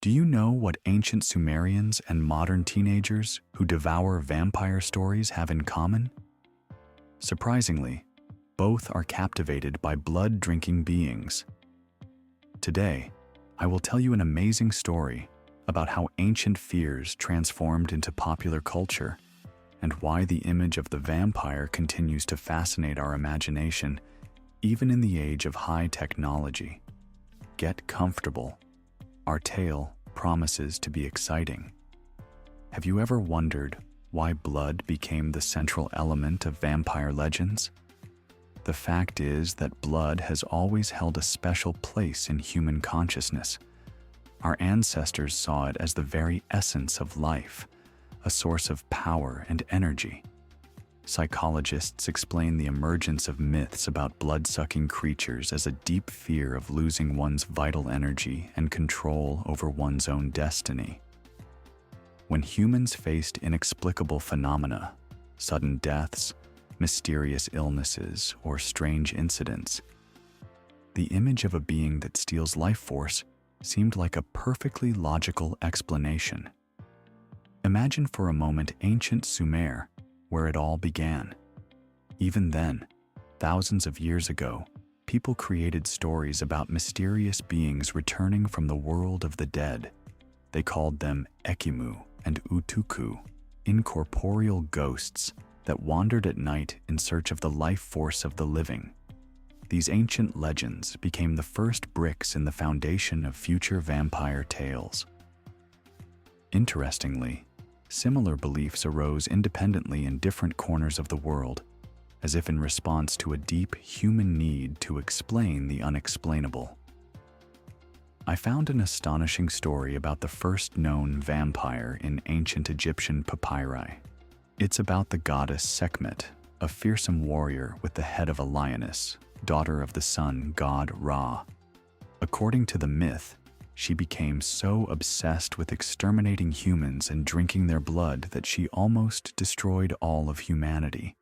Do you know what ancient Sumerians and modern teenagers who devour vampire stories have in common? Surprisingly, both are captivated by blood-drinking beings. Today, I will tell you an amazing story about how ancient fears transformed into popular culture and why the image of the vampire continues to fascinate our imagination even in the age of high technology. Get comfortable. Our tale promises to be exciting. Have you ever wondered why blood became the central element of vampire legends? The fact is that blood has always held a special place in human consciousness. Our ancestors saw it as the very essence of life, a source of power and energy. Psychologists explain the emergence of myths about blood-sucking creatures as a deep fear of losing one's vital energy and control over one's own destiny. When humans faced inexplicable phenomena, sudden deaths, mysterious illnesses, or strange incidents, the image of a being that steals life force seemed like a perfectly logical explanation. Imagine for a moment ancient Sumer, where it all began. Even then, thousands of years ago, people created stories about mysterious beings returning from the world of the dead. They called them Ekimu and Utuku, incorporeal ghosts that wandered at night in search of the life force of the living. These ancient legends became the first bricks in the foundation of future vampire tales. Interestingly, similar beliefs arose independently in different corners of the world, as if in response to a deep human need to explain the unexplainable. I found an astonishing story about the first known vampire in ancient Egyptian papyri. It's about the goddess Sekhmet, a fearsome warrior with the head of a lioness, daughter of the sun god Ra. According to the myth, she became so obsessed with exterminating humans and drinking their blood that she almost destroyed all of humanity.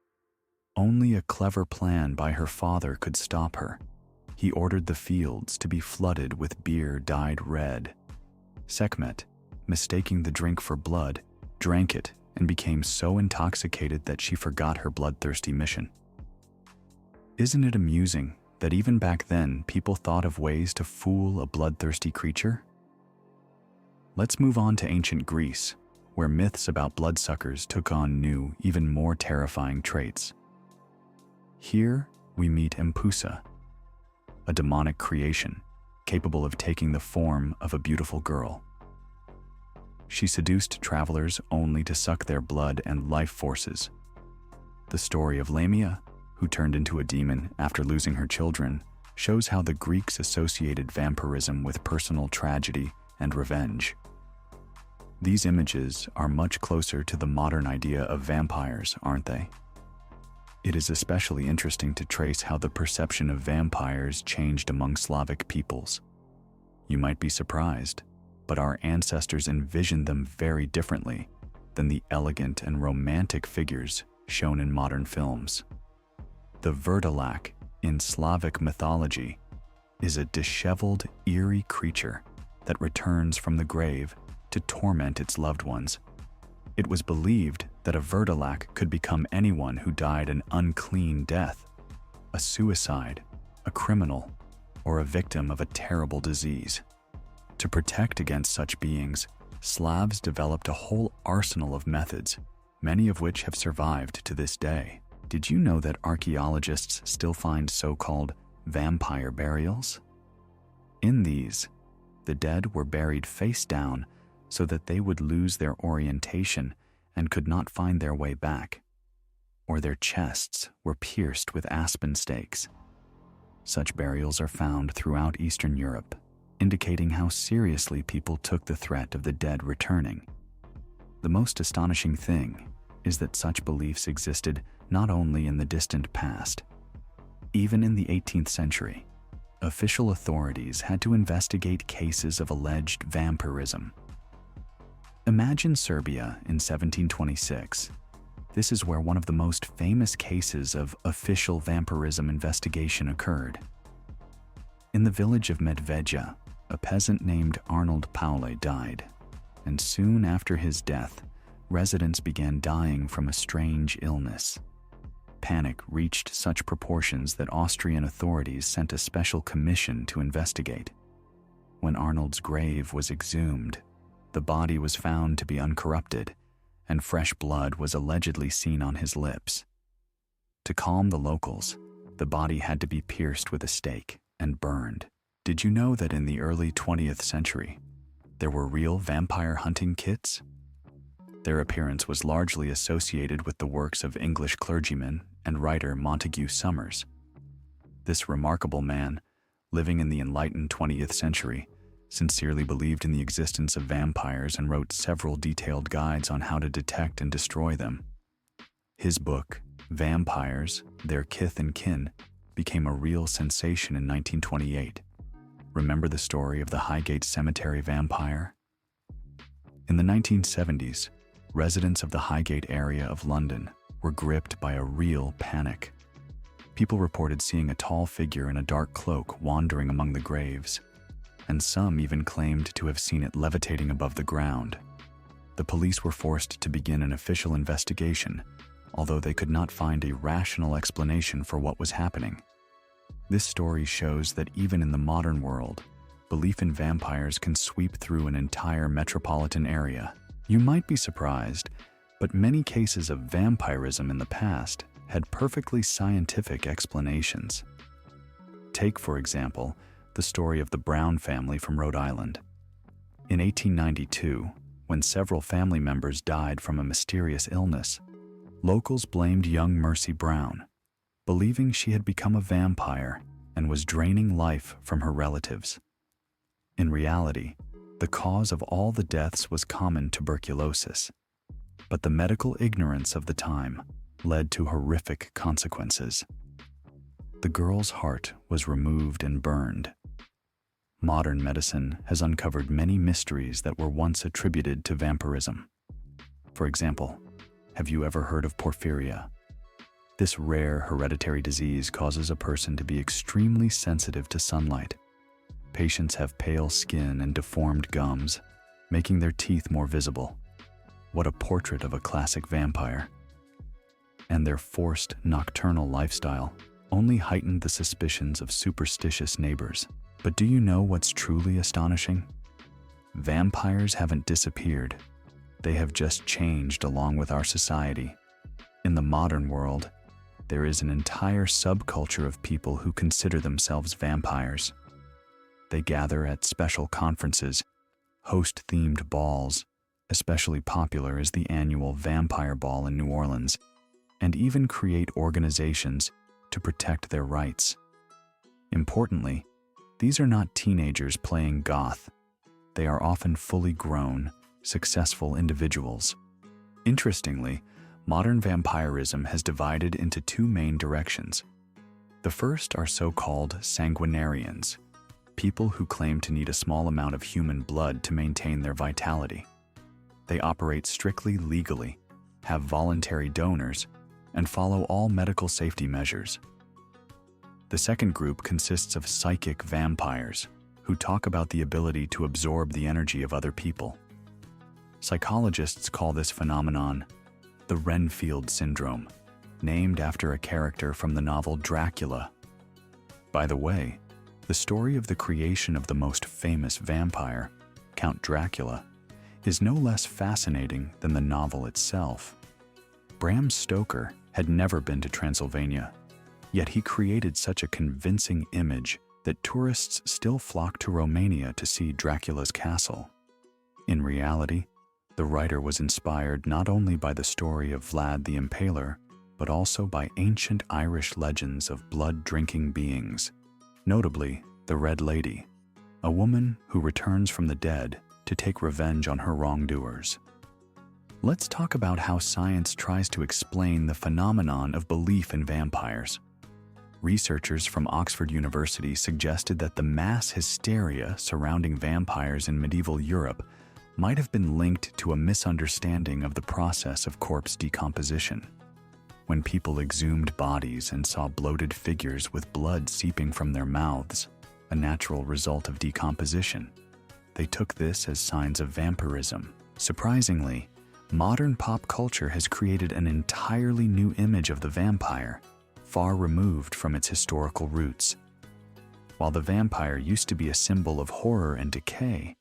Only a clever plan by her father could stop her. He ordered the fields to be flooded with beer dyed red. Sekhmet, mistaking the drink for blood, drank it and became so intoxicated that she forgot her bloodthirsty mission. Isn't it amusing that even back then people thought of ways to fool a bloodthirsty creature? Let's move on to ancient Greece, where myths about bloodsuckers took on new, even more terrifying traits. Here we meet Empusa, a demonic creation capable of taking the form of a beautiful girl. She seduced travelers only to suck their blood and life forces. The story of Lamia, who turned into a demon after losing her children, shows how the Greeks associated vampirism with personal tragedy and revenge. These images are much closer to the modern idea of vampires, aren't they? It is especially interesting to trace how the perception of vampires changed among Slavic peoples. You might be surprised, but our ancestors envisioned them very differently than the elegant and romantic figures shown in modern films. The Verdalak in Slavic mythology is a disheveled, eerie creature that returns from the grave to torment its loved ones. It was believed that a Verdalak could become anyone who died an unclean death, a suicide, a criminal, or a victim of a terrible disease. To protect against such beings, Slavs developed a whole arsenal of methods, many of which have survived to this day. Did you know that archaeologists still find so-called vampire burials? In these, the dead were buried face down so that they would lose their orientation and could not find their way back, or their chests were pierced with aspen stakes. Such burials are found throughout Eastern Europe, indicating how seriously people took the threat of the dead returning. The most astonishing thing is that such beliefs existed not only in the distant past. Even in the 18th century, official authorities had to investigate cases of alleged vampirism. Imagine Serbia in 1726. This is where one of the most famous cases of official vampirism investigation occurred. In the village of Medveja, A peasant named Arnold Paule died, and soon after his death, residents began dying from a strange illness. Panic reached such proportions that Austrian authorities sent a special commission to investigate. When Arnold's grave was exhumed, the body was found to be uncorrupted, and fresh blood was allegedly seen on his lips. To calm the locals, the body had to be pierced with a stake and burned. Did you know that in the early 20th century, there were real vampire hunting kits? Their appearance was largely associated with the works of English clergyman and writer Montague Summers. This remarkable man, living in the enlightened 20th century, sincerely believed in the existence of vampires and wrote several detailed guides on how to detect and destroy them. His book, Vampires, Their Kith and Kin, became a real sensation in 1928. Remember the story of the Highgate Cemetery vampire? In the 1970s, residents of the Highgate area of London were gripped by a real panic. People reported seeing a tall figure in a dark cloak wandering among the graves, and some even claimed to have seen it levitating above the ground. The police were forced to begin an official investigation, although they could not find a rational explanation for what was happening. This story shows that even in the modern world, belief in vampires can sweep through an entire metropolitan area. You might be surprised, but many cases of vampirism in the past had perfectly scientific explanations. Take, for example, the story of the Brown family from Rhode Island. In 1892, when several family members died from a mysterious illness, locals blamed young Mercy Brown, believing she had become a vampire and was draining life from her relatives. In reality, the cause of all the deaths was common tuberculosis, but the medical ignorance of the time led to horrific consequences. The girl's heart was removed and burned. Modern medicine has uncovered many mysteries that were once attributed to vampirism. For example, have you ever heard of porphyria? This rare hereditary disease causes a person to be extremely sensitive to sunlight. Patients have pale skin and deformed gums, making their teeth more visible. What a portrait of a classic vampire. And their forced nocturnal lifestyle only heightened the suspicions of superstitious neighbors. But do you know what's truly astonishing? Vampires haven't disappeared. They have just changed along with our society. In the modern world, there is an entire subculture of people who consider themselves vampires. They gather at special conferences, host themed balls, especially popular is the annual Vampire Ball in New Orleans, and even create organizations to protect their rights. Importantly, these are not teenagers playing goth. They are often fully grown, successful individuals. Interestingly, modern vampirism has divided into two main directions. The first are so-called sanguinarians, people who claim to need a small amount of human blood to maintain their vitality. They operate strictly legally, have voluntary donors, and follow all medical safety measures. The second group consists of psychic vampires, who talk about the ability to absorb the energy of other people. Psychologists call this phenomenon the Renfield syndrome, named after a character from the novel Dracula. By the way, the story of the creation of the most famous vampire, Count Dracula, is no less fascinating than the novel itself. Bram Stoker had never been to Transylvania, yet he created such a convincing image that tourists still flock to Romania to see Dracula's castle. In reality, the writer was inspired not only by the story of Vlad the Impaler, but also by ancient Irish legends of blood-drinking beings, notably the Red Lady, a woman who returns from the dead to take revenge on her wrongdoers. Let's talk about how science tries to explain the phenomenon of belief in vampires. Researchers from Oxford University suggested that the mass hysteria surrounding vampires in medieval Europe might have been linked to a misunderstanding of the process of corpse decomposition. When people exhumed bodies and saw bloated figures with blood seeping from their mouths, a natural result of decomposition. They took this as signs of vampirism. Surprisingly, modern pop culture has created an entirely new image of the vampire, far removed from its historical roots. While the vampire used to be a symbol of horror and decay,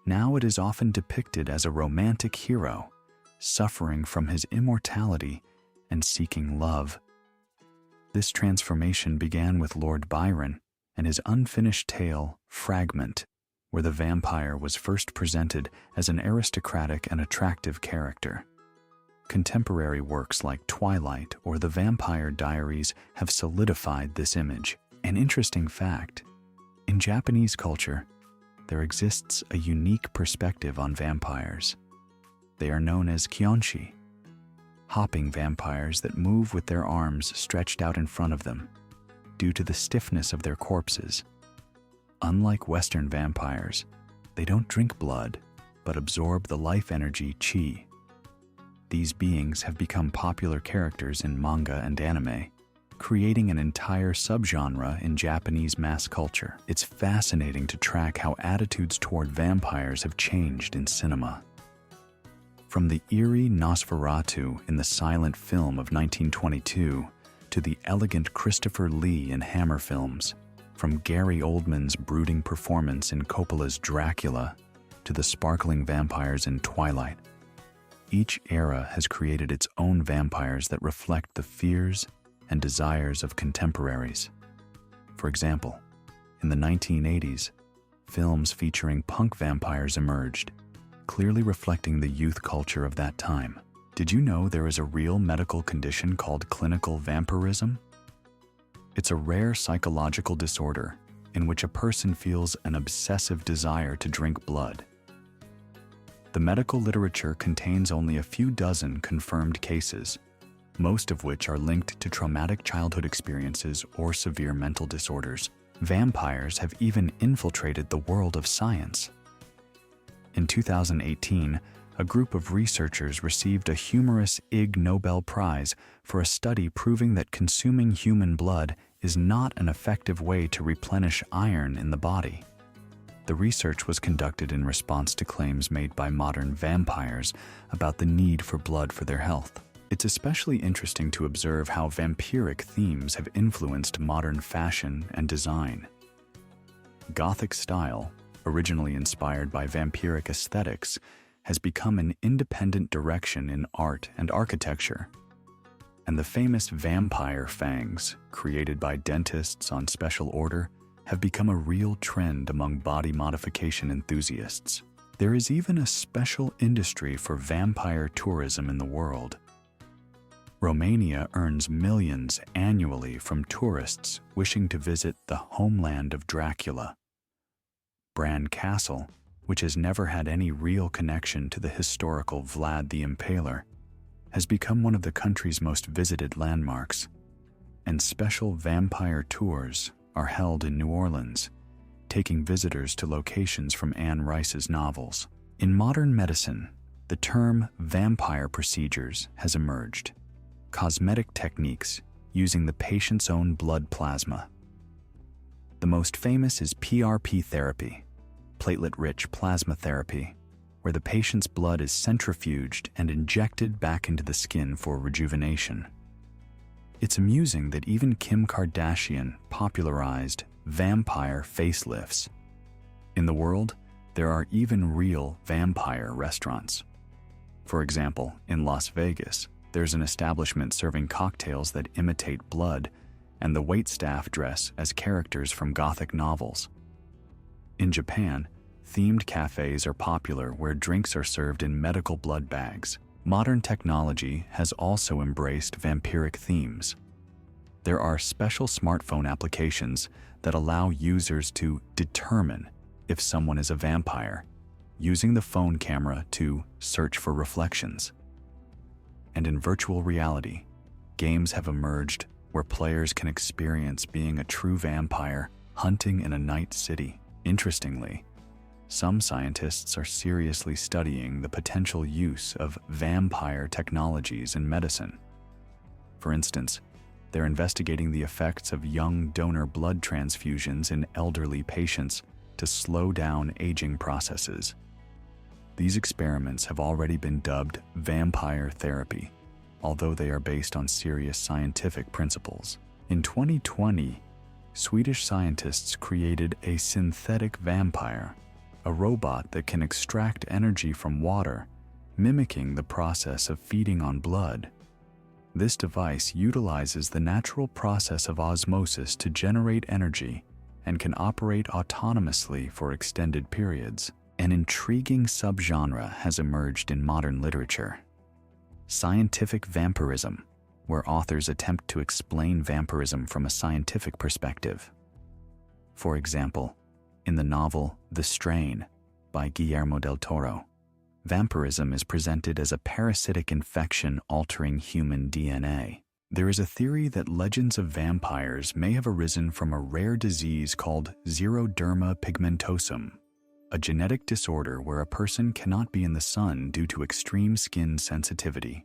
now it is often depicted as a romantic hero, suffering from his immortality and seeking love. This transformation began with Lord Byron and his unfinished tale, Fragment, where the vampire was first presented as an aristocratic and attractive character. Contemporary works like Twilight or The Vampire Diaries have solidified this image. An interesting fact: in Japanese culture, there exists a unique perspective on vampires. They are known as kyonshi, hopping vampires that move with their arms stretched out in front of them, due to the stiffness of their corpses. Unlike Western vampires, they don't drink blood, but absorb the life energy chi. These beings have become popular characters in manga and anime, creating an entire subgenre in Japanese mass culture. It's fascinating to track how attitudes toward vampires have changed in cinema. From the eerie Nosferatu in the silent film of 1922 to the elegant Christopher Lee in Hammer films, from Gary Oldman's brooding performance in Coppola's Dracula to the sparkling vampires in Twilight, each era has created its own vampires that reflect the fears and desires of contemporaries. For example, in the 1980s, films featuring punk vampires emerged, clearly reflecting the youth culture of that time. Did you know there is a real medical condition called clinical vampirism? It's a rare psychological disorder in which a person feels an obsessive desire to drink blood. The medical literature contains only a few dozen confirmed cases, most of which are linked to traumatic childhood experiences or severe mental disorders. Vampires have even infiltrated the world of science. In 2018, a group of researchers received a humorous Ig Nobel Prize for a study proving that consuming human blood is not an effective way to replenish iron in the body. The research was conducted in response to claims made by modern vampires about the need for blood for their health. It's especially interesting to observe how vampiric themes have influenced modern fashion and design. Gothic style, originally inspired by vampiric aesthetics, has become an independent direction in art and architecture. And the famous vampire fangs, created by dentists on special order, have become a real trend among body modification enthusiasts. There is even a special industry for vampire tourism in the world. Romania earns millions annually from tourists wishing to visit the homeland of Dracula. Bran Castle, which has never had any real connection to the historical Vlad the Impaler, has become one of the country's most visited landmarks, and special vampire tours are held in New Orleans, taking visitors to locations from Anne Rice's novels. In modern medicine, the term vampire procedures has emerged, cosmetic techniques using the patient's own blood plasma. The most famous is PRP therapy, platelet-rich plasma therapy, where the patient's blood is centrifuged and injected back into the skin for rejuvenation. It's amusing that even Kim Kardashian popularized vampire facelifts. In the world, there are even real vampire restaurants. For example, in Las Vegas, there's an establishment serving cocktails that imitate blood, and the waitstaff dress as characters from Gothic novels. In Japan, themed cafes are popular where drinks are served in medical blood bags. Modern technology has also embraced vampiric themes. There are special smartphone applications that allow users to determine if someone is a vampire, using the phone camera to search for reflections. And in virtual reality, games have emerged where players can experience being a true vampire hunting in a night city. Interestingly, some scientists are seriously studying the potential use of vampire technologies in medicine. For instance, They're investigating the effects of young donor blood transfusions in elderly patients to slow down aging processes. These experiments have already been dubbed vampire therapy, although they are based on serious scientific principles. In 2020, Swedish scientists created a synthetic vampire, a robot that can extract energy from water, mimicking the process of feeding on blood. This device utilizes the natural process of osmosis to generate energy and can operate autonomously for extended periods. An intriguing subgenre has emerged in modern literature: scientific vampirism, where authors attempt to explain vampirism from a scientific perspective. For example, in the novel The Strain by Guillermo del Toro, vampirism is presented as a parasitic infection altering human DNA. There is a theory that legends of vampires may have arisen from a rare disease called xeroderma pigmentosum, a genetic disorder where a person cannot be in the sun due to extreme skin sensitivity.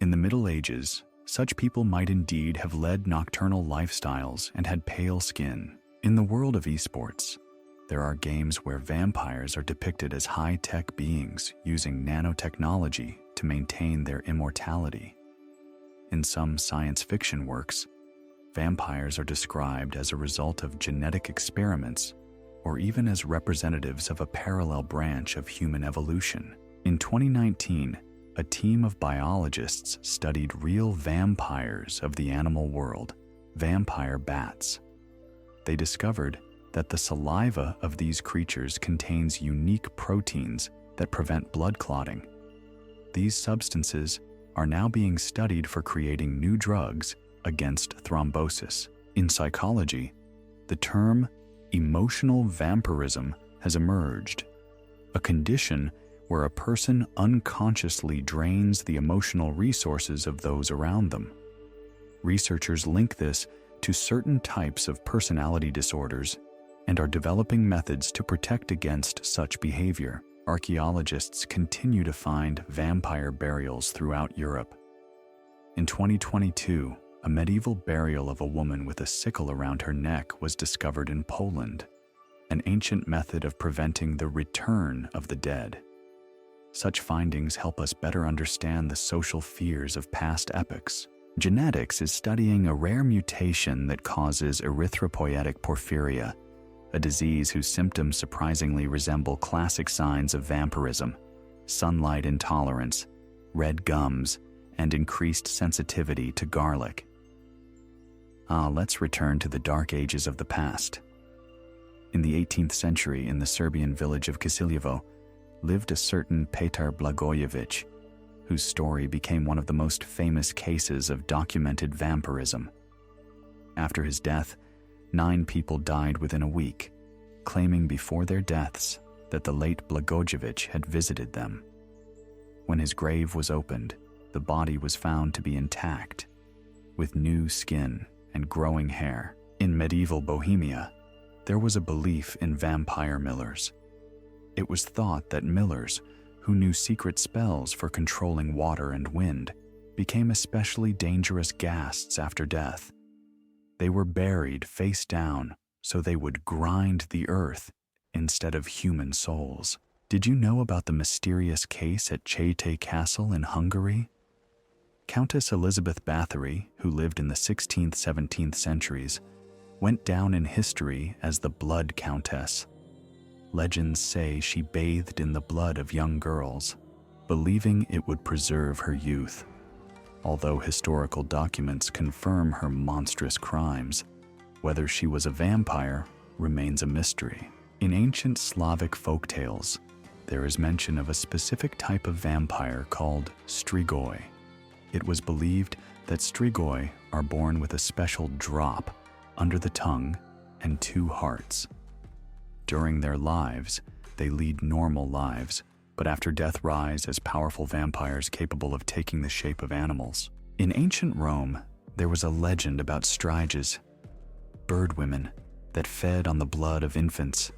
In the Middle Ages, such people might indeed have led nocturnal lifestyles and had pale skin. In the world of esports, there are games where vampires are depicted as high-tech beings using nanotechnology to maintain their immortality. In some science fiction works, vampires are described as a result of genetic experiments or even as representatives of a parallel branch of human evolution. In 2019, a team of biologists studied real vampires of the animal world, vampire bats. They discovered that the saliva of these creatures contains unique proteins that prevent blood clotting. These substances are now being studied for creating new drugs against thrombosis. In psychology, the term emotional vampirism has emerged, a condition where a person unconsciously drains the emotional resources of those around them. Researchers link this to certain types of personality disorders and are developing methods to protect against such behavior. Archaeologists continue to find vampire burials throughout Europe. In 2022, a medieval burial of a woman with a sickle around her neck was discovered in Poland, an ancient method of preventing the return of the dead. Such findings help us better understand the social fears of past epochs. Genetics is studying a rare mutation that causes erythropoietic porphyria, a disease whose symptoms surprisingly resemble classic signs of vampirism: sunlight intolerance, red gums, and increased sensitivity to garlic. Let's return to the dark ages of the past. In the 18th century, in the Serbian village of Kisiljevo, lived a certain Petar Blagojevic, whose story became one of the most famous cases of documented vampirism. After his death, 9 people died within a week, claiming before their deaths that the late Blagojevic had visited them. When his grave was opened, the body was found to be intact, with new skin and growing hair. In medieval Bohemia, there was a belief in vampire millers. It was thought that millers, who knew secret spells for controlling water and wind, became especially dangerous ghasts after death. They were buried face down so they would grind the earth instead of human souls. Did you know about the mysterious case at Cete Castle in Hungary? Countess Elizabeth Bathory, who lived in the 16th-17th centuries, went down in history as the Blood Countess. Legends say she bathed in the blood of young girls, believing it would preserve her youth. Although historical documents confirm her monstrous crimes, whether she was a vampire remains a mystery. In ancient Slavic folktales, there is mention of a specific type of vampire called strigoi. It was believed that strigoi are born with a special drop under the tongue and 2 hearts. During their lives, they lead normal lives, but after death rise as powerful vampires capable of taking the shape of animals. In ancient Rome, there was a legend about striges, bird women that fed on the blood of infants.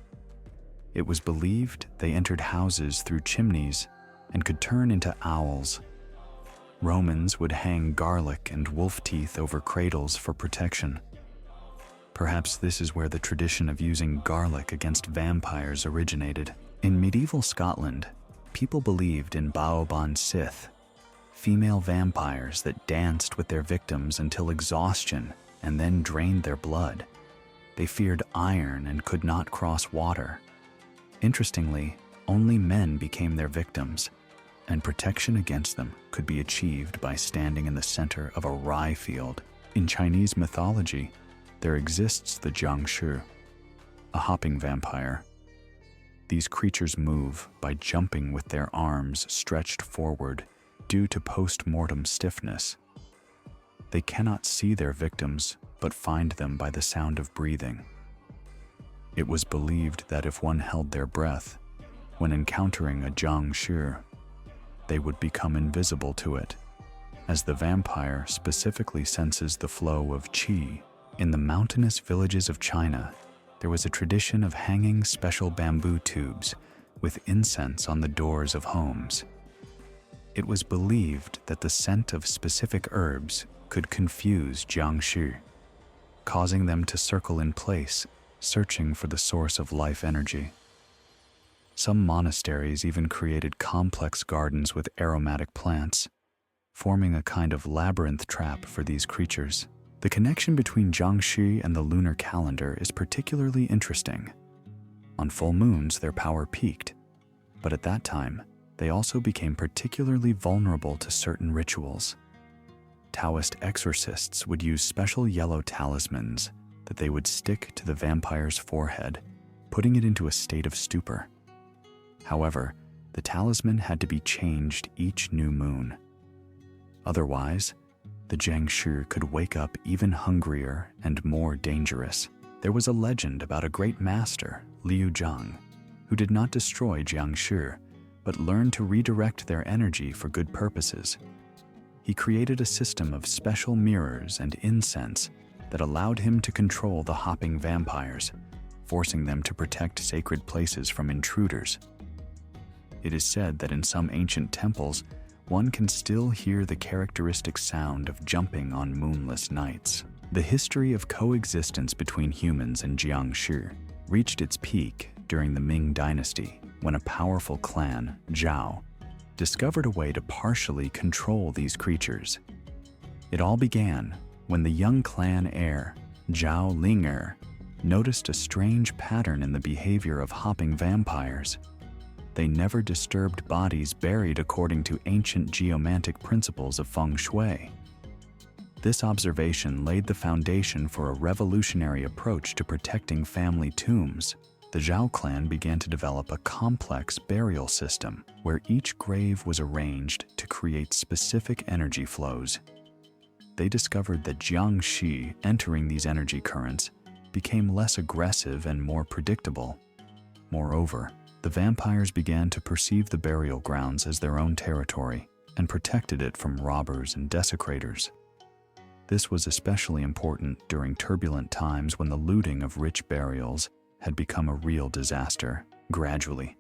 It was believed they entered houses through chimneys and could turn into owls. Romans would hang garlic and wolf teeth over cradles for protection. Perhaps this is where the tradition of using garlic against vampires originated. In medieval Scotland, people believed in Baoban Sith, female vampires that danced with their victims until exhaustion and then drained their blood. They feared iron and could not cross water. Interestingly, only men became their victims, and protection against them could be achieved by standing in the center of a rye field. In Chinese mythology, there exists the Jiangshi, a hopping vampire. These creatures move by jumping with their arms stretched forward due to post-mortem stiffness. They cannot see their victims, but find them by the sound of breathing. It was believed that if one held their breath, when encountering a Jiangshi, they would become invisible to it, as the vampire specifically senses the flow of qi. In the mountainous villages of China, there was a tradition of hanging special bamboo tubes with incense on the doors of homes. It was believed that the scent of specific herbs could confuse Jiangshi, causing them to circle in place, searching for the source of life energy. Some monasteries even created complex gardens with aromatic plants, forming a kind of labyrinth trap for these creatures. The connection between Jiangshi and the lunar calendar is particularly interesting. On full moons, their power peaked, but at that time, they also became particularly vulnerable to certain rituals. Taoist exorcists would use special yellow talismans that they would stick to the vampire's forehead, putting it into a state of stupor. However, the talisman had to be changed each new moon. Otherwise, the Jiangshi could wake up even hungrier and more dangerous. There was a legend about a great master, Liu Zhang, who did not destroy Jiangshi, but learned to redirect their energy for good purposes. He created a system of special mirrors and incense that allowed him to control the hopping vampires, forcing them to protect sacred places from intruders. It is said that in some ancient temples, one can still hear the characteristic sound of jumping on moonless nights. The history of coexistence between humans and Jiangshi reached its peak during the Ming Dynasty, when a powerful clan, Zhao, discovered a way to partially control these creatures. It all began when the young clan heir, Zhao Ling'er, noticed a strange pattern in the behavior of hopping vampires. They never disturbed bodies buried according to ancient geomantic principles of feng shui. This observation laid the foundation for a revolutionary approach to protecting family tombs. The Zhao clan began to develop a complex burial system where each grave was arranged to create specific energy flows. They discovered that Jiangshi entering these energy currents became less aggressive and more predictable. Moreover, the vampires began to perceive the burial grounds as their own territory and protected it from robbers and desecrators. This was especially important during turbulent times when the looting of rich burials had become a real disaster. Gradually,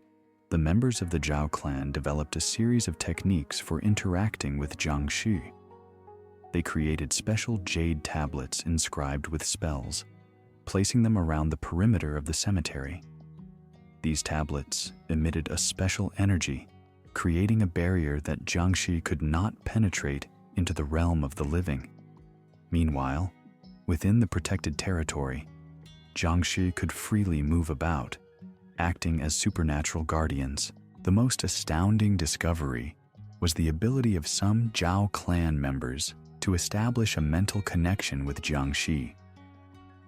the members of the Zhao clan developed a series of techniques for interacting with Jiangshi. They created special jade tablets inscribed with spells, placing them around the perimeter of the cemetery. These tablets emitted a special energy, creating a barrier that Jiangshi could not penetrate into the realm of the living. Meanwhile, within the protected territory, Jiangshi could freely move about, acting as supernatural guardians. The most astounding discovery was the ability of some Zhao clan members to establish a mental connection with Jiangshi.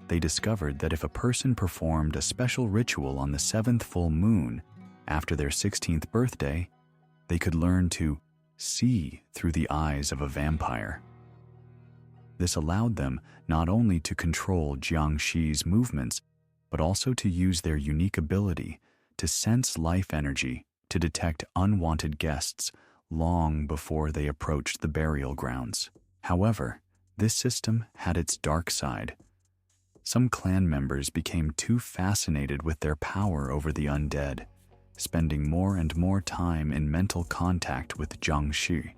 They discovered that if a person performed a special ritual on the 7th full moon after their 16th birthday, they could learn to see through the eyes of a vampire. This allowed them not only to control Jiangshi's movements, but also to use their unique ability to sense life energy to detect unwanted guests long before they approached the burial grounds. However, this system had its dark side. Some clan members became too fascinated with their power over the undead, spending more and more time in mental contact with Jiangshi.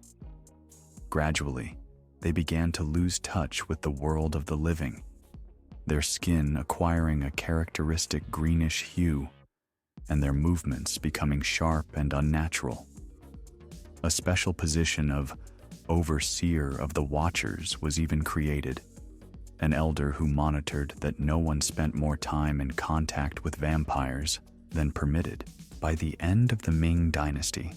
Gradually, they began to lose touch with the world of the living, their skin acquiring a characteristic greenish hue, and their movements becoming sharp and unnatural. A special position of overseer of the watchers was even created, an elder who monitored that no one spent more time in contact with vampires than permitted. By the end of the Ming Dynasty,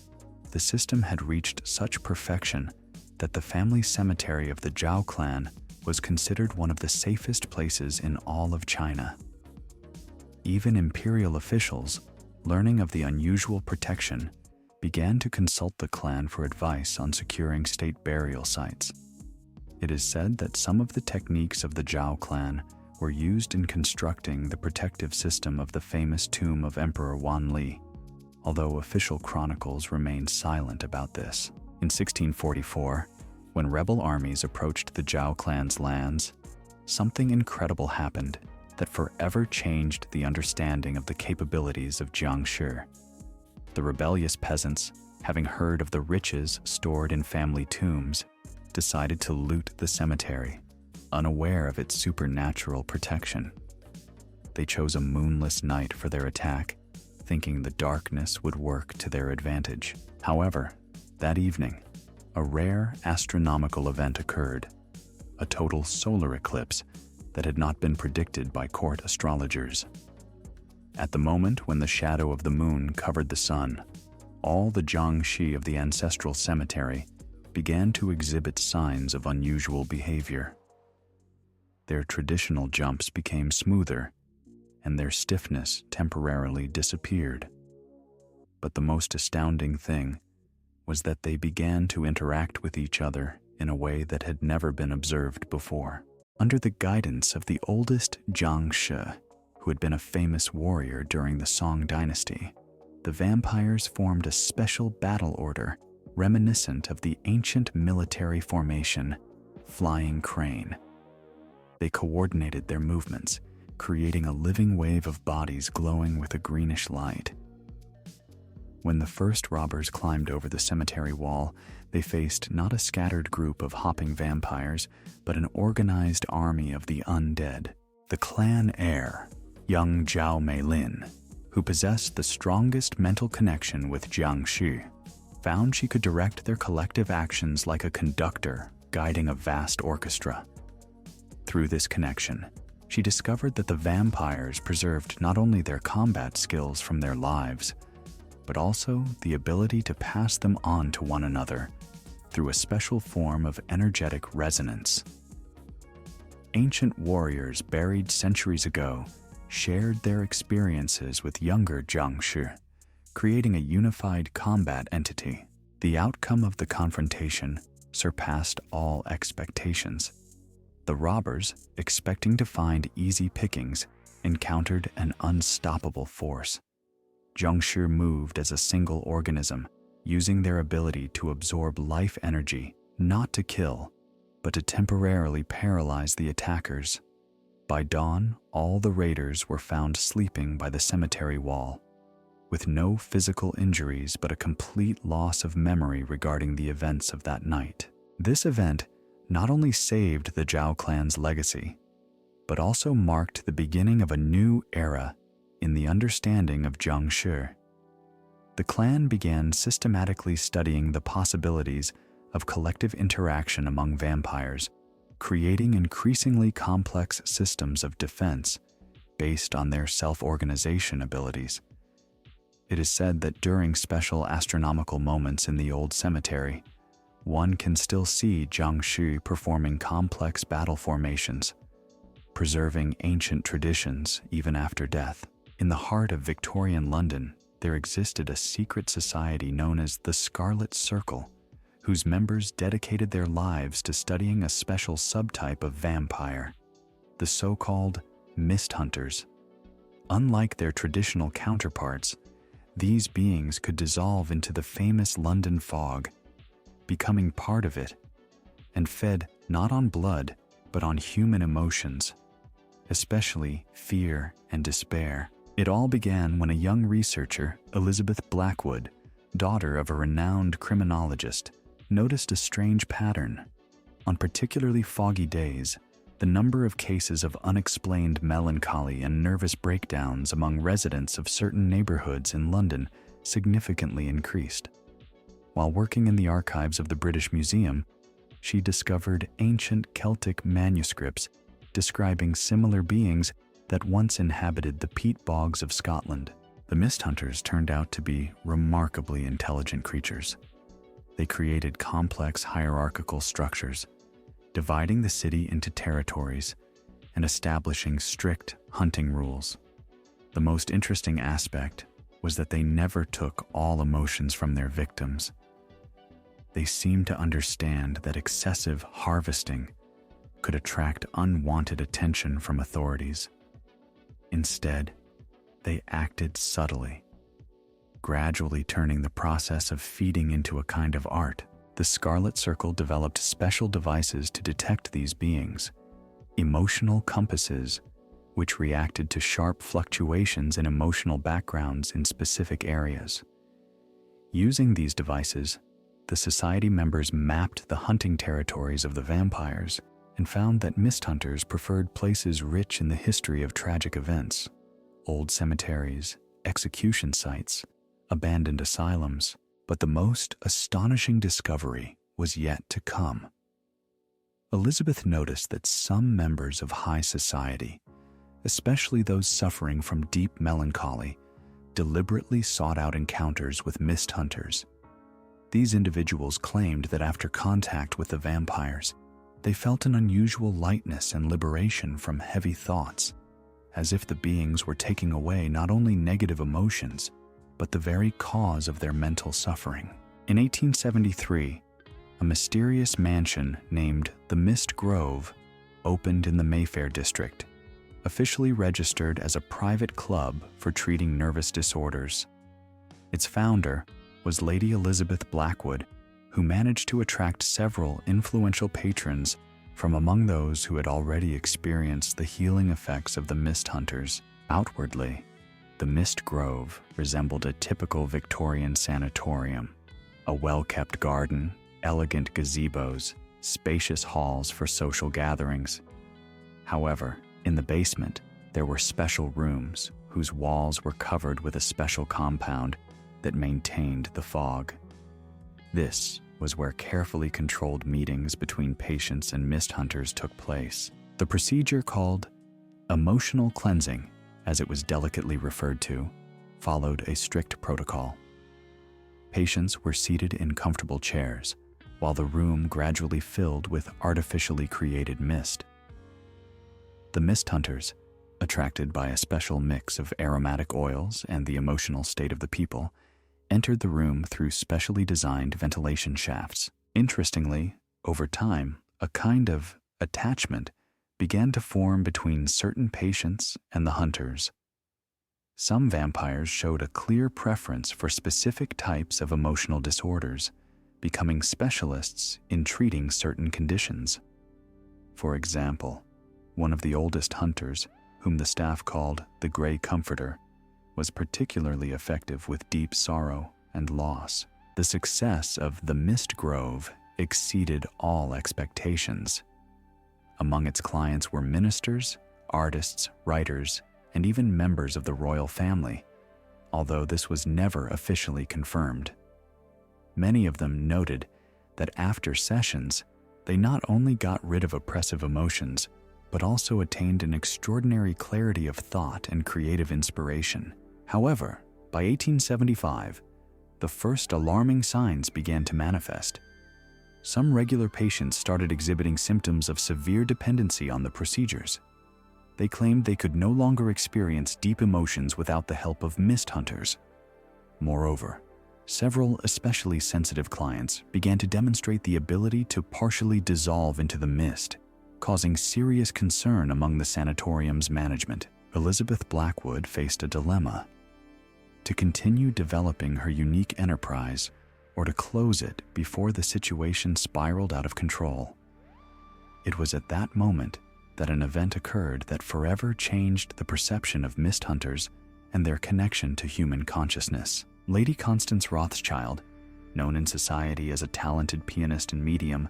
the system had reached such perfection that the family cemetery of the Zhao clan was considered one of the safest places in all of China. Even imperial officials, learning of the unusual protection, began to consult the clan for advice on securing state burial sites. It is said that some of the techniques of the Zhao clan were used in constructing the protective system of the famous tomb of Emperor Wanli, although official chronicles remain silent about this. In 1644, when rebel armies approached the Zhao clan's lands, something incredible happened that forever changed the understanding of the capabilities of Jiangshi. The rebellious peasants, having heard of the riches stored in family tombs, decided to loot the cemetery, unaware of its supernatural protection. They chose a moonless night for their attack, thinking the darkness would work to their advantage. However, that evening, a rare astronomical event occurred, a total solar eclipse that had not been predicted by court astrologers. At the moment when the shadow of the moon covered the sun, all the Jiangshi of the ancestral cemetery began to exhibit signs of unusual behavior. Their traditional jumps became smoother, and their stiffness temporarily disappeared. But the most astounding thing was that they began to interact with each other in a way that had never been observed before. Under the guidance of the oldest Jiangshi, who had been a famous warrior during the Song dynasty, the vampires formed a special battle order reminiscent of the ancient military formation, Flying Crane. They coordinated their movements, creating a living wave of bodies glowing with a greenish light. When the first robbers climbed over the cemetery wall, they faced not a scattered group of hopping vampires, but an organized army of the undead. The clan heir, young Zhao Meilin, who possessed the strongest mental connection with Jiangshi, found she could direct their collective actions like a conductor guiding a vast orchestra. Through this connection, she discovered that the vampires preserved not only their combat skills from their lives, but also the ability to pass them on to one another through a special form of energetic resonance. Ancient warriors buried centuries ago shared their experiences with younger Jiangshi, creating a unified combat entity. The outcome of the confrontation surpassed all expectations. The robbers, expecting to find easy pickings, encountered an unstoppable force. Jiangshi moved as a single organism, using their ability to absorb life energy, not to kill, but to temporarily paralyze the attackers. By dawn, all the raiders were found sleeping by the cemetery wall, with no physical injuries but a complete loss of memory regarding the events of that night. This event not only saved the Zhao clan's legacy, but also marked the beginning of a new era in the understanding of Jiangshi. The clan began systematically studying the possibilities of collective interaction among vampires, creating increasingly complex systems of defense based on their self-organization abilities. It is said that during special astronomical moments in the old cemetery, one can still see Jiangshi performing complex battle formations, preserving ancient traditions even after death. In the heart of Victorian London, there existed a secret society known as the Scarlet Circle, whose members dedicated their lives to studying a special subtype of vampire, the so-called mist hunters. Unlike their traditional counterparts, these beings could dissolve into the famous London fog, becoming part of it, and fed not on blood, but on human emotions, especially fear and despair. It all began when a young researcher, Elizabeth Blackwood, daughter of a renowned criminologist, noticed a strange pattern. On particularly foggy days, the number of cases of unexplained melancholy and nervous breakdowns among residents of certain neighborhoods in London significantly increased. While working in the archives of the British Museum, she discovered ancient Celtic manuscripts describing similar beings that once inhabited the peat bogs of Scotland. The mist hunters turned out to be remarkably intelligent creatures. They created complex hierarchical structures, dividing the city into territories and establishing strict hunting rules. The most interesting aspect was that they never took all emotions from their victims. They seemed to understand that excessive harvesting could attract unwanted attention from authorities. Instead, they acted subtly, gradually turning the process of feeding into a kind of art. The Scarlet Circle developed special devices to detect these beings, emotional compasses, which reacted to sharp fluctuations in emotional backgrounds in specific areas. Using these devices, the society members mapped the hunting territories of the vampires and found that mist hunters preferred places rich in the history of tragic events: old cemeteries, execution sites, abandoned asylums. But the most astonishing discovery was yet to come. Elizabeth noticed that some members of high society, especially those suffering from deep melancholy, deliberately sought out encounters with mist hunters. These individuals claimed that after contact with the vampires, they felt an unusual lightness and liberation from heavy thoughts, as if the beings were taking away not only negative emotions, but the very cause of their mental suffering. In 1873, a mysterious mansion named the Mist Grove opened in the Mayfair district, officially registered as a private club for treating nervous disorders. Its founder was Lady Elizabeth Blackwood, who managed to attract several influential patrons from among those who had already experienced the healing effects of the mist hunters. Outwardly, the Mist Grove resembled a typical Victorian sanatorium: a well-kept garden, elegant gazebos, spacious halls for social gatherings. However, in the basement, there were special rooms whose walls were covered with a special compound that maintained the fog. This was where carefully controlled meetings between patients and mist hunters took place. The procedure, called emotional cleansing, as it was delicately referred to, followed a strict protocol. Patients were seated in comfortable chairs, while the room gradually filled with artificially created mist. The mist hunters, attracted by a special mix of aromatic oils and the emotional state of the people, entered the room through specially designed ventilation shafts. Interestingly, over time, a kind of attachment began to form between certain patients and the hunters. Some vampires showed a clear preference for specific types of emotional disorders, becoming specialists in treating certain conditions. For example, one of the oldest hunters, whom the staff called the Grey Comforter, was particularly effective with deep sorrow and loss. The success of the Mist Grove exceeded all expectations. Among its clients were ministers, artists, writers, and even members of the royal family, although this was never officially confirmed. Many of them noted that after sessions, they not only got rid of oppressive emotions, but also attained an extraordinary clarity of thought and creative inspiration. However, by 1875, the first alarming signs began to manifest. Some regular patients started exhibiting symptoms of severe dependency on the procedures. They claimed they could no longer experience deep emotions without the help of mist hunters. Moreover, several especially sensitive clients began to demonstrate the ability to partially dissolve into the mist, causing serious concern among the sanatorium's management. Elizabeth Blackwood faced a dilemma: to continue developing her unique enterprise or to close it before the situation spiraled out of control. It was at that moment that an event occurred that forever changed the perception of mist hunters and their connection to human consciousness. Lady Constance Rothschild, known in society as a talented pianist and medium,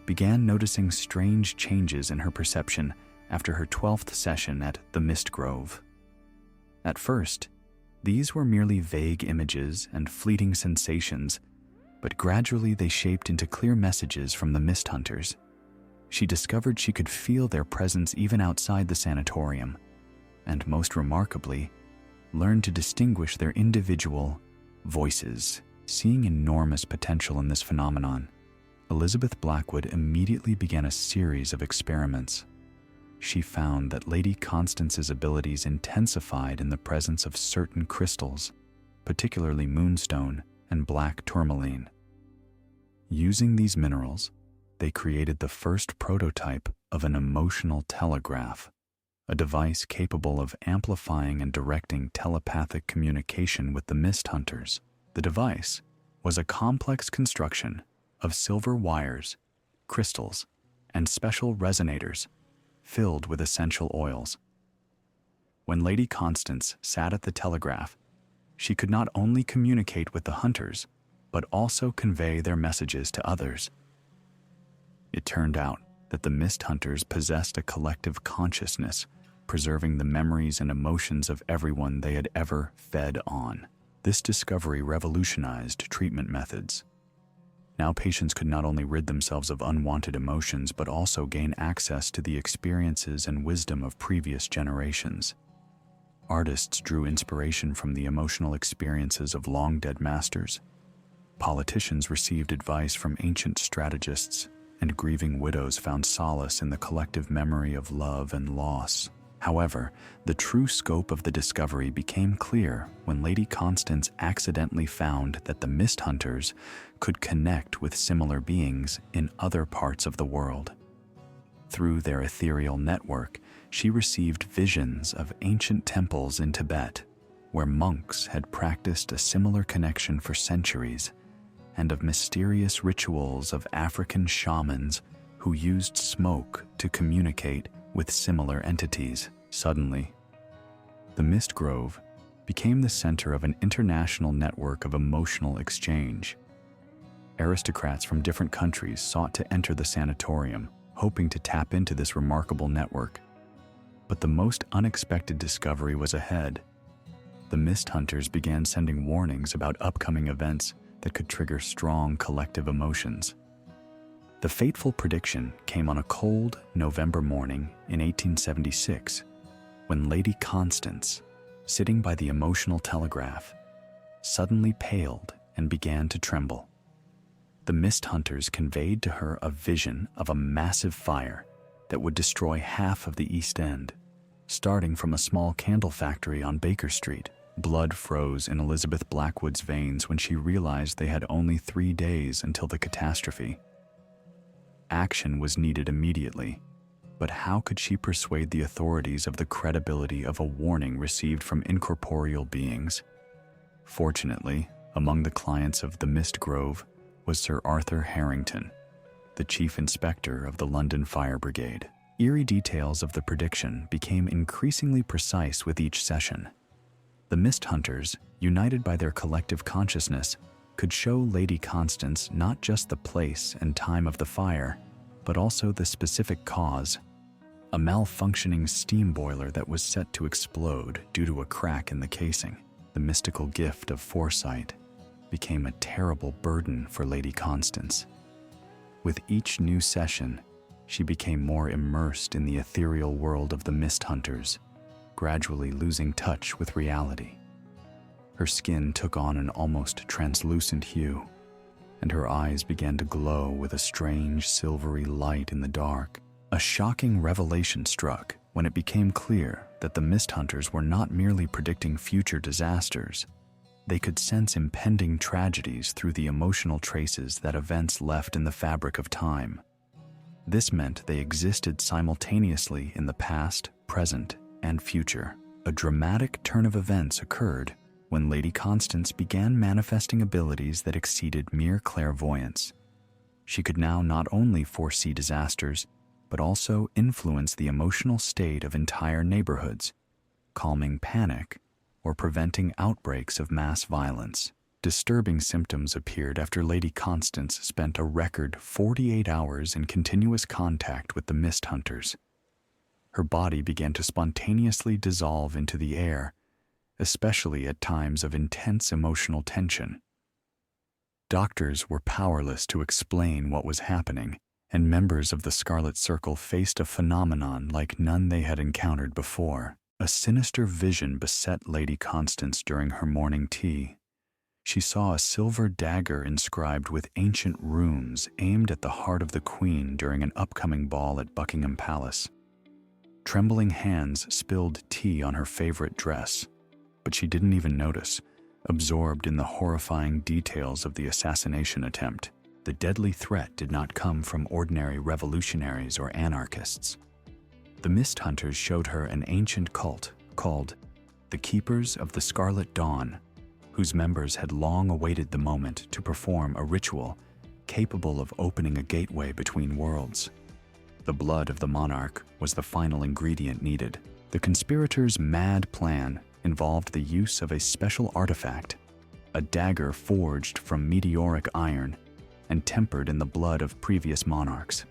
began noticing strange changes in her perception after her 12th session at the Mist Grove. At first, these were merely vague images and fleeting sensations, but gradually they shaped into clear messages from the Mist Hunters. She discovered she could feel their presence even outside the sanatorium, and most remarkably, learned to distinguish their individual voices. Seeing enormous potential in this phenomenon, Elizabeth Blackwood immediately began a series of experiments. She found that Lady Constance's abilities intensified in the presence of certain crystals, particularly moonstone and black tourmaline. Using these minerals, they created the first prototype of an emotional telegraph, a device capable of amplifying and directing telepathic communication with the Mist Hunters. The device was a complex construction of silver wires, crystals, and special resonators filled with essential oils. When Lady Constance sat at the telegraph, she could not only communicate with the hunters, but also convey their messages to others. It turned out that the Mist Hunters possessed a collective consciousness, preserving the memories and emotions of everyone they had ever fed on. This discovery revolutionized treatment methods. Now patients could not only rid themselves of unwanted emotions, but also gain access to the experiences and wisdom of previous generations. Artists drew inspiration from the emotional experiences of long-dead masters. Politicians received advice from ancient strategists, and grieving widows found solace in the collective memory of love and loss. However, the true scope of the discovery became clear when Lady Constance accidentally found that the Mist Hunters could connect with similar beings in other parts of the world. Through their ethereal network, she received visions of ancient temples in Tibet, where monks had practiced a similar connection for centuries, and of mysterious rituals of African shamans who used smoke to communicate with similar entities. Suddenly, the Mist Grove became the center of an international network of emotional exchange. Aristocrats from different countries sought to enter the sanatorium, hoping to tap into this remarkable network. But the most unexpected discovery was ahead. The Mist Hunters began sending warnings about upcoming events that could trigger strong collective emotions. The fateful prediction came on a cold November morning in 1876, when Lady Constance, sitting by the emotional telegraph, suddenly paled and began to tremble. The Mist Hunters conveyed to her a vision of a massive fire that would destroy half of the East End, starting from a small candle factory on Baker Street. Blood froze in Elizabeth Blackwood's veins when she realized they had only 3 days until the catastrophe. Action was needed immediately, but how could she persuade the authorities of the credibility of a warning received from incorporeal beings? Fortunately, among the clients of the Mist Grove was Sir Arthur Harrington, the chief inspector of the London Fire Brigade. Eerie details of the prediction became increasingly precise with each session. The Mist Hunters, united by their collective consciousness, could show Lady Constance not just the place and time of the fire, but also the specific cause: a malfunctioning steam boiler that was set to explode due to a crack in the casing. The mystical gift of foresight became a terrible burden for Lady Constance. With each new session, she became more immersed in the ethereal world of the Mist Hunters, gradually losing touch with reality. Her skin took on an almost translucent hue, and her eyes began to glow with a strange silvery light in the dark. A shocking revelation struck when it became clear that the Mist Hunters were not merely predicting future disasters. They could sense impending tragedies through the emotional traces that events left in the fabric of time. This meant they existed simultaneously in the past, present, and future. A dramatic turn of events occurred when Lady Constance began manifesting abilities that exceeded mere clairvoyance. She could now not only foresee disasters, but also influence the emotional state of entire neighborhoods, calming panic or preventing outbreaks of mass violence. Disturbing symptoms appeared after Lady Constance spent a record 48 hours in continuous contact with the mist hunters. Her body began to spontaneously dissolve into the air, especially at times of intense emotional tension. Doctors were powerless to explain what was happening, and members of the Scarlet Circle faced a phenomenon like none they had encountered before. A sinister vision beset Lady Constance during her morning tea. She saw a silver dagger inscribed with ancient runes aimed at the heart of the Queen during an upcoming ball at Buckingham Palace. Trembling hands spilled tea on her favorite dress, but she didn't even notice, absorbed in the horrifying details of the assassination attempt. The deadly threat did not come from ordinary revolutionaries or anarchists. The Mist Hunters showed her an ancient cult called the Keepers of the Scarlet Dawn, whose members had long awaited the moment to perform a ritual capable of opening a gateway between worlds. The blood of the monarch was the final ingredient needed. The conspirators' mad plan involved the use of a special artifact, a dagger forged from meteoric iron and tempered in the blood of previous monarchs.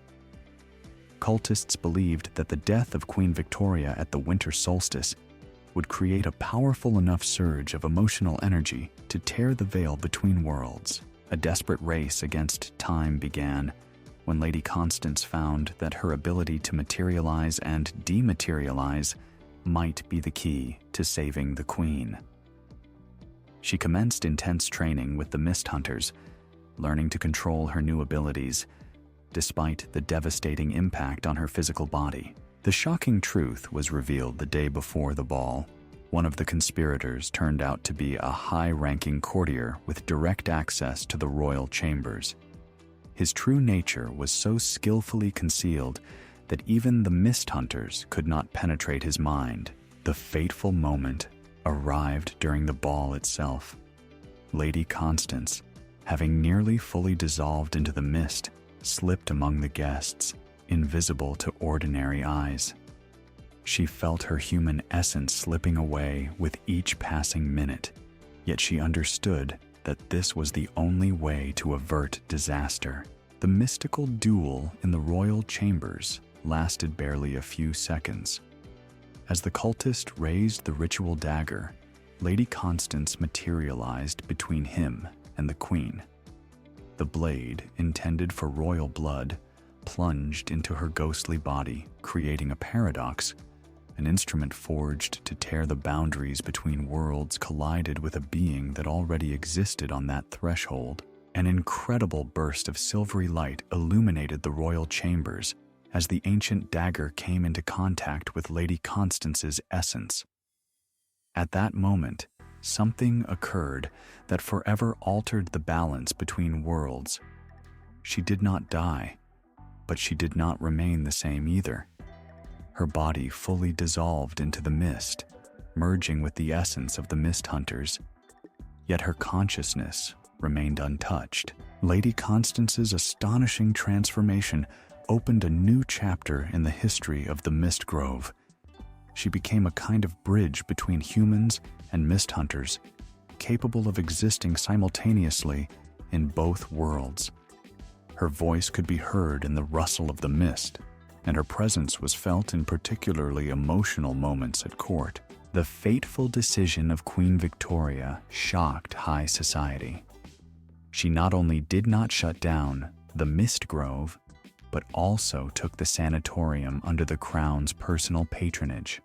Cultists believed that the death of Queen Victoria at the winter solstice would create a powerful enough surge of emotional energy to tear the veil between worlds. A desperate race against time began when Lady Constance found that her ability to materialize and dematerialize might be the key to saving the Queen. She commenced intense training with the Mist Hunters, learning to control her new abilities, despite the devastating impact on her physical body. The shocking truth was revealed the day before the ball. One of the conspirators turned out to be a high-ranking courtier with direct access to the royal chambers. His true nature was so skillfully concealed that even the Mist Hunters could not penetrate his mind. The fateful moment arrived during the ball itself. Lady Constance, having nearly fully dissolved into the mist, slipped among the guests, invisible to ordinary eyes. She felt her human essence slipping away with each passing minute, yet she understood that this was the only way to avert disaster. The mystical duel in the royal chambers lasted barely a few seconds. As the cultist raised the ritual dagger, Lady Constance materialized between him and the Queen. The blade, intended for royal blood, plunged into her ghostly body, creating a paradox. An instrument forged to tear the boundaries between worlds collided with a being that already existed on that threshold. An incredible burst of silvery light illuminated the royal chambers as the ancient dagger came into contact with Lady Constance's essence. At that moment, something occurred that forever altered the balance between worlds. She did not die, but she did not remain the same either. Her body fully dissolved into the mist, merging with the essence of the Mist Hunters. Yet her consciousness remained untouched. Lady Constance's astonishing transformation opened a new chapter in the history of the Mist Grove. She became a kind of bridge between humans and Mist Hunters, capable of existing simultaneously in both worlds. Her voice could be heard in the rustle of the mist, and her presence was felt in particularly emotional moments at court. The fateful decision of Queen Victoria shocked high society. She not only did not shut down the Mist Grove, but also took the sanatorium under the Crown's personal patronage.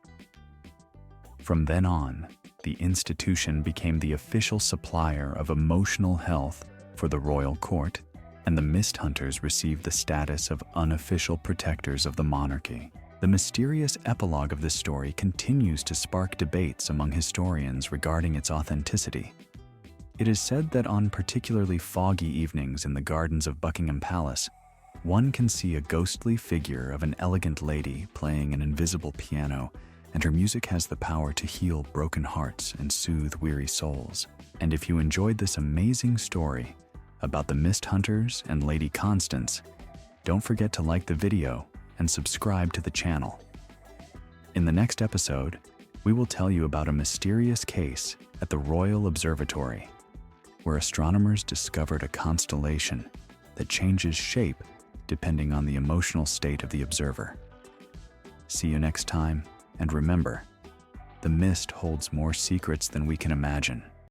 From then on, the institution became the official supplier of emotional health for the royal court, and the Mist Hunters received the status of unofficial protectors of the monarchy. The mysterious epilogue of this story continues to spark debates among historians regarding its authenticity. It is said that on particularly foggy evenings in the gardens of Buckingham Palace, one can see a ghostly figure of an elegant lady playing an invisible piano, and her music has the power to heal broken hearts and soothe weary souls. And if you enjoyed this amazing story about the Mist Hunters and Lady Constance, don't forget to like the video and subscribe to the channel. In the next episode, we will tell you about a mysterious case at the Royal Observatory, where astronomers discovered a constellation that changes shape depending on the emotional state of the observer. See you next time, and remember, the mist holds more secrets than we can imagine.